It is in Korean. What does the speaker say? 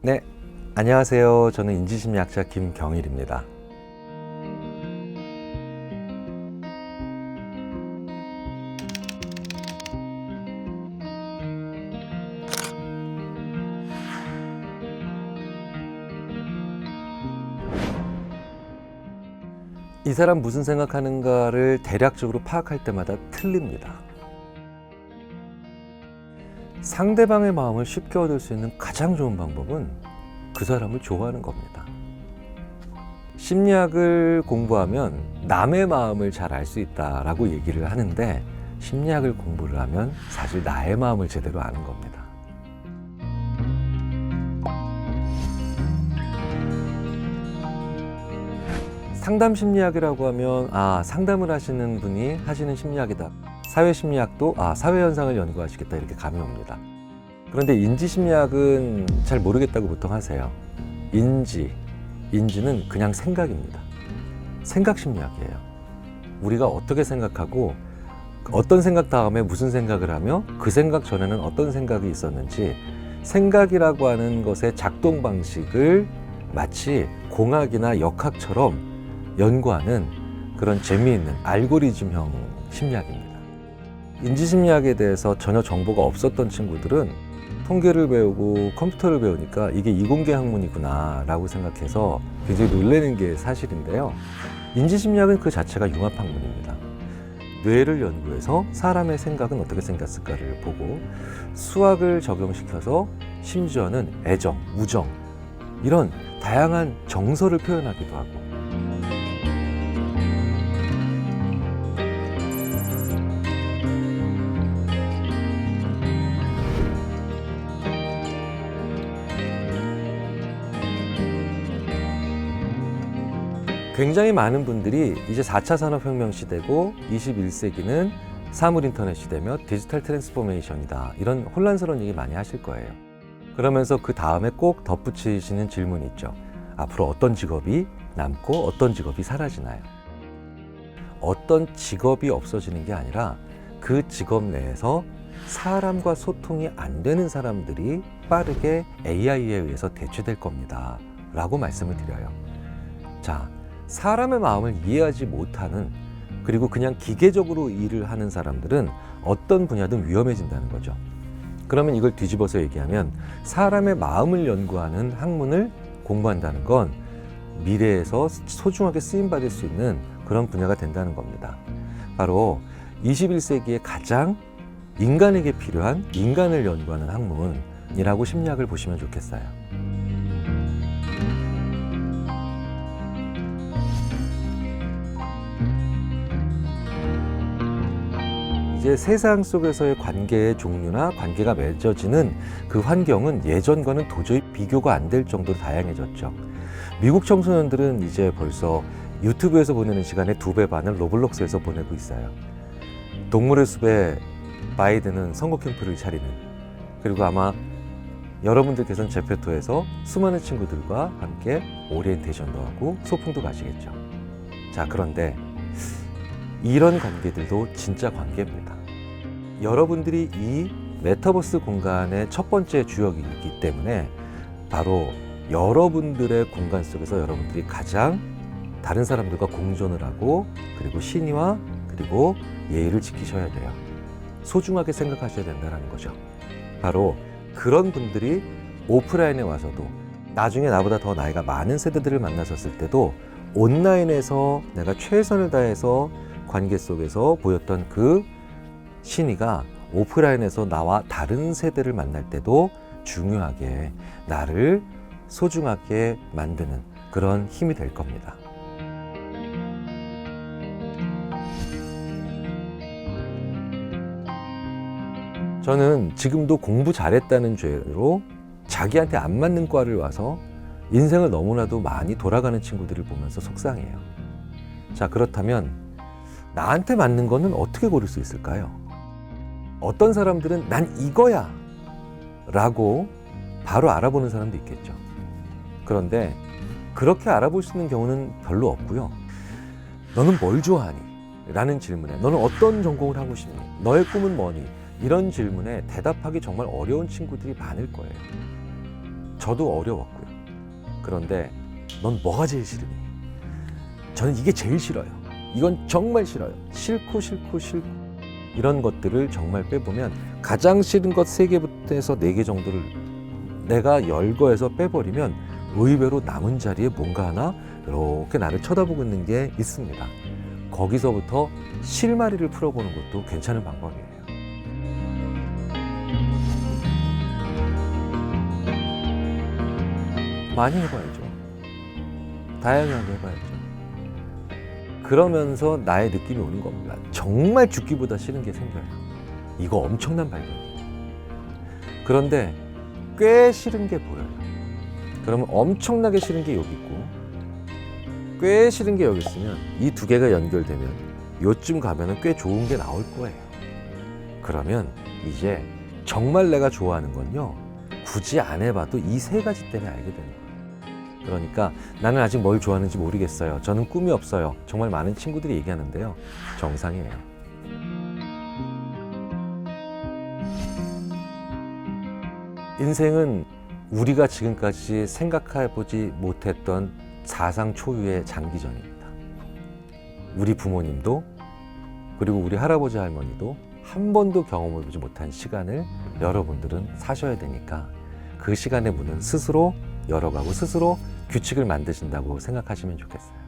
네, 안녕하세요. 저는 인지심리학자 김경일입니다. 이 사람 무슨 생각하는가를 대략적으로 파악할 때마다 틀립니다. 상대방의 마음을 쉽게 얻을 수 있는 가장 좋은 방법은 그 사람을 좋아하는 겁니다. 심리학을 공부하면 남의 마음을 잘 알 수 있다라고 얘기를 하는데, 심리학을 공부를 하면 사실 나의 마음을 제대로 아는 겁니다. 상담 심리학이라고 하면 상담을 하시는 분이 하시는 심리학이다. 사회 심리학도 사회 현상을 연구하시겠다, 이렇게 감이 옵니다. 그런데 인지 심리학은 잘 모르겠다고 보통 하세요. 인지는 그냥 생각입니다. 생각 심리학이에요. 우리가 어떻게 생각하고 어떤 생각 다음에 무슨 생각을 하며 그 생각 전에는 어떤 생각이 있었는지, 생각이라고 하는 것의 작동 방식을 마치 공학이나 역학처럼 연구하는 그런 재미있는 알고리즘형 심리학입니다. 인지심리학에 대해서 전혀 정보가 없었던 친구들은 통계를 배우고 컴퓨터를 배우니까 이게 이공계 학문이구나 라고 생각해서 굉장히 놀라는 게 사실인데요. 인지심리학은 그 자체가 융합학문입니다. 뇌를 연구해서 사람의 생각은 어떻게 생겼을까를 보고, 수학을 적용시켜서 심지어는 애정, 우정, 이런 다양한 정서를 표현하기도 하고, 굉장히 많은 분들이 이제 4차 산업혁명 시대고 21세기는 사물 인터넷 시대며 디지털 트랜스포메이션이다, 이런 혼란스러운 얘기 많이 하실 거예요. 그러면서 그 다음에 꼭 덧붙이시는 질문이 있죠. 앞으로 어떤 직업이 남고 어떤 직업이 사라지나요? 어떤 직업이 없어지는 게 아니라 그 직업 내에서 사람과 소통이 안 되는 사람들이 빠르게 AI에 의해서 대체될 겁니다 라고 말씀을 드려요. 자, 사람의 마음을 이해하지 못하는, 그리고 그냥 기계적으로 일을 하는 사람들은 어떤 분야든 위험해진다는 거죠. 그러면 이걸 뒤집어서 얘기하면, 사람의 마음을 연구하는 학문을 공부한다는 건 미래에서 소중하게 쓰임받을 수 있는 그런 분야가 된다는 겁니다. 바로 21세기에 가장 인간에게 필요한 인간을 연구하는 학문이라고 심리학을 보시면 좋겠어요. 이제 세상 속에서의 관계의 종류나 관계가 맺어지는 그 환경은 예전과는 도저히 비교가 안 될 정도로 다양해졌죠. 미국 청소년들은 이제 벌써 유튜브에서 보내는 시간의 2배 반을 로블록스에서 보내고 있어요. 동물의 숲에 바이든은 선거 캠프를 차리는, 그리고 아마 여러분들께서는 제페토에서 수많은 친구들과 함께 오리엔테이션도 하고 소풍도 가시겠죠. 자, 그런데 이런 관계들도 진짜 관계입니다. 여러분들이 이 메타버스 공간의 첫 번째 주역이기 때문에 바로 여러분들의 공간 속에서 여러분들이 가장 다른 사람들과 공존을 하고, 그리고 신의와 그리고 예의를 지키셔야 돼요. 소중하게 생각하셔야 된다는 거죠. 바로 그런 분들이 오프라인에 와서도, 나중에 나보다 더 나이가 많은 세대들을 만나셨을 때도 온라인에서 내가 최선을 다해서 관계 속에서 보였던 그 신의가 오프라인에서 나와 다른 세대를 만날 때도 중요하게 나를 소중하게 만드는 그런 힘이 될 겁니다. 저는 지금도 공부 잘했다는 죄로 자기한테 안 맞는 과를 와서 인생을 너무나도 많이 돌아가는 친구들을 보면서 속상해요. 자, 그렇다면 나한테 맞는 거는 어떻게 고를 수 있을까요? 어떤 사람들은 난 이거야 라고 바로 알아보는 사람도 있겠죠. 그런데 그렇게 알아볼 수 있는 경우는 별로 없고요. 너는 뭘 좋아하니? 라는 질문에, 너는 어떤 전공을 하고 싶니? 너의 꿈은 뭐니? 이런 질문에 대답하기 정말 어려운 친구들이 많을 거예요. 저도 어려웠고요. 그런데 넌 뭐가 제일 싫으니? 저는 이게 제일 싫어요. 이건 정말 싫어요. 싫고 싫고 싫고. 이런 것들을 정말 빼보면 가장 싫은 것 3개부터 해서 4개 정도를 내가 열거해서 빼버리면 의외로 남은 자리에 뭔가 하나 이렇게 나를 쳐다보고 있는 게 있습니다. 거기서부터 실마리를 풀어보는 것도 괜찮은 방법이에요. 많이 해봐야죠. 다양하게 해봐야죠. 그러면서 나의 느낌이 오는 겁니다. 정말 죽기보다 싫은 게 생겨요. 이거 엄청난 발견이에요. 그런데 꽤 싫은 게 보여요. 그러면 엄청나게 싫은 게 여기 있고 꽤 싫은 게 여기 있으면 이 2개가 연결되면 요쯤 가면은 꽤 좋은 게 나올 거예요. 그러면 이제 정말 내가 좋아하는 건요, 굳이 안 해봐도 이 3가지 때문에 알게 되는 거예요. 그러니까 나는 아직 뭘 좋아하는지 모르겠어요. 저는 꿈이 없어요. 정말 많은 친구들이 얘기하는데요. 정상이에요. 인생은 우리가 지금까지 생각해보지 못했던 사상 초유의 장기전입니다. 우리 부모님도 그리고 우리 할아버지 할머니도 한 번도 경험해보지 못한 시간을 여러분들은 사셔야 되니까 그 시간의 문은 스스로 열어가고 스스로 규칙을 만드신다고 생각하시면 좋겠어요.